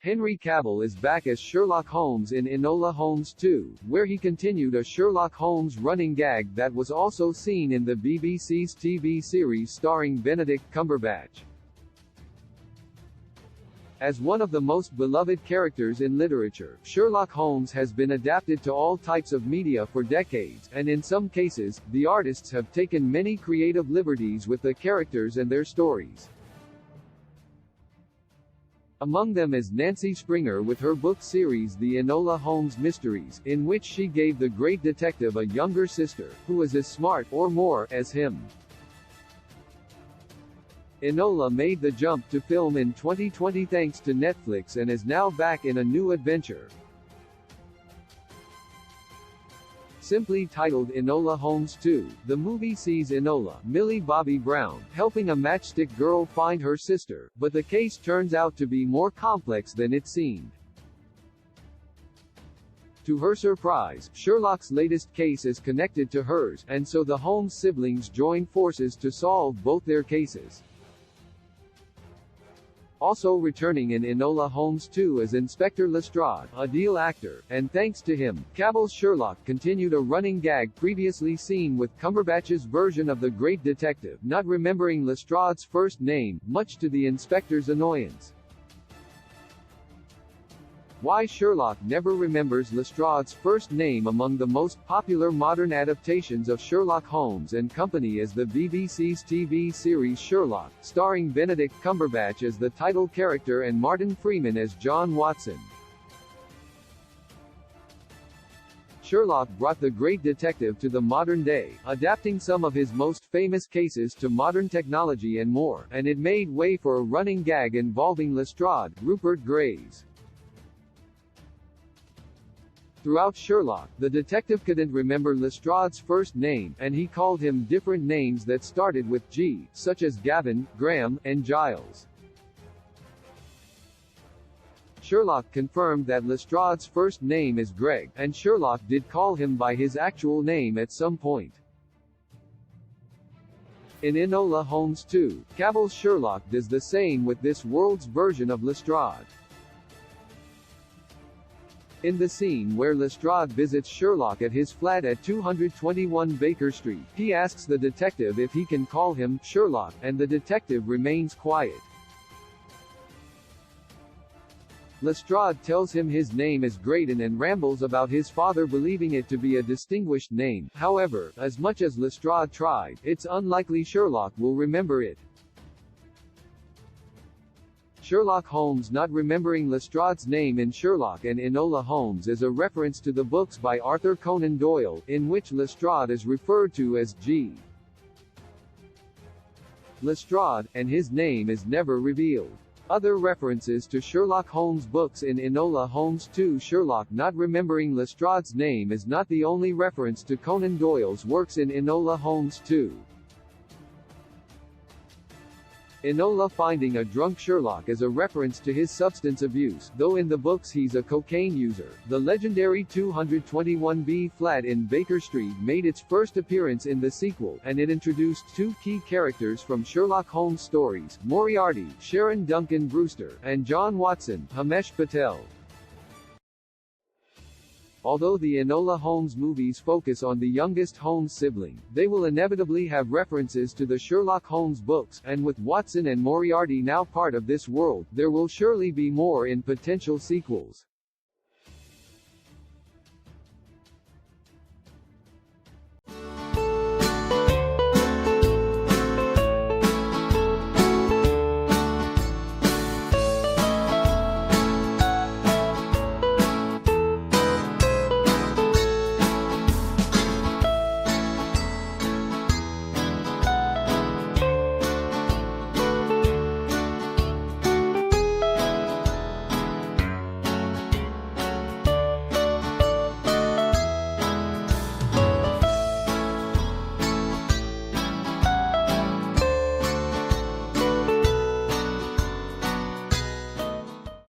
Henry Cavill is back as Sherlock Holmes in Enola Holmes 2, where he continued a Sherlock Holmes running gag that was also seen in the BBC's TV series starring Benedict Cumberbatch. As one of the most beloved characters in literature, Sherlock Holmes has been adapted to all types of media for decades, and in some cases, the artists have taken many creative liberties with the characters and their stories. Among them is Nancy Springer with her book series The Enola Holmes Mysteries, in which she gave the great detective a younger sister, who was as smart, or more, as him. Enola made the jump to film in 2020 thanks to Netflix and is now back in a new adventure. Simply titled Enola Holmes 2, the movie sees Enola, Millie Bobby Brown, helping a matchstick girl find her sister, but the case turns out to be more complex than it seemed. To her surprise, Sherlock's latest case is connected to hers, and so the Holmes siblings join forces to solve both their cases. Also returning in Enola Holmes 2 is Inspector Lestrade, a Deal actor, and thanks to him, Cavill's Sherlock continued a running gag previously seen with Cumberbatch's version of the great detective not remembering Lestrade's first name, much to the inspector's annoyance. Why Sherlock never remembers Lestrade's first name. Among the most popular modern adaptations of Sherlock Holmes and Company is the BBC's TV series Sherlock, starring Benedict Cumberbatch as the title character and Martin Freeman as John Watson. Sherlock brought the great detective to the modern day, adapting some of his most famous cases to modern technology and more, and it made way for a running gag involving Lestrade, Rupert Graves. Throughout Sherlock, the detective couldn't remember Lestrade's first name, and he called him different names that started with G, such as Gavin, Graham, and Giles. Sherlock confirmed that Lestrade's first name is Greg, and Sherlock did call him by his actual name at some point. In Enola Holmes 2, Cavill's Sherlock does the same with this world's version of Lestrade. In the scene where Lestrade visits Sherlock at his flat at 221 Baker Street, he asks the detective if he can call him Sherlock, and the detective remains quiet. Lestrade tells him his name is Graydon and rambles about his father believing it to be a distinguished name. However, as much as Lestrade tried, it's unlikely Sherlock will remember it. Sherlock Holmes not remembering Lestrade's name in Sherlock and Enola Holmes is a reference to the books by Arthur Conan Doyle, in which Lestrade is referred to as G. Lestrade, and his name is never revealed. Other references to Sherlock Holmes books in Enola Holmes 2. Sherlock not remembering Lestrade's name is not the only reference to Conan Doyle's works in Enola Holmes 2. Enola finding a drunk Sherlock is a reference to his substance abuse, though in the books he's a cocaine user. The legendary 221B flat in Baker Street made its first appearance in the sequel, and it introduced two key characters from Sherlock Holmes stories, Moriarty, Sharon Duncan Brewster, and John Watson, Himesh Patel. Although the Enola Holmes movies focus on the youngest Holmes sibling, they will inevitably have references to the Sherlock Holmes books, and with Watson and Moriarty now part of this world, there will surely be more in potential sequels.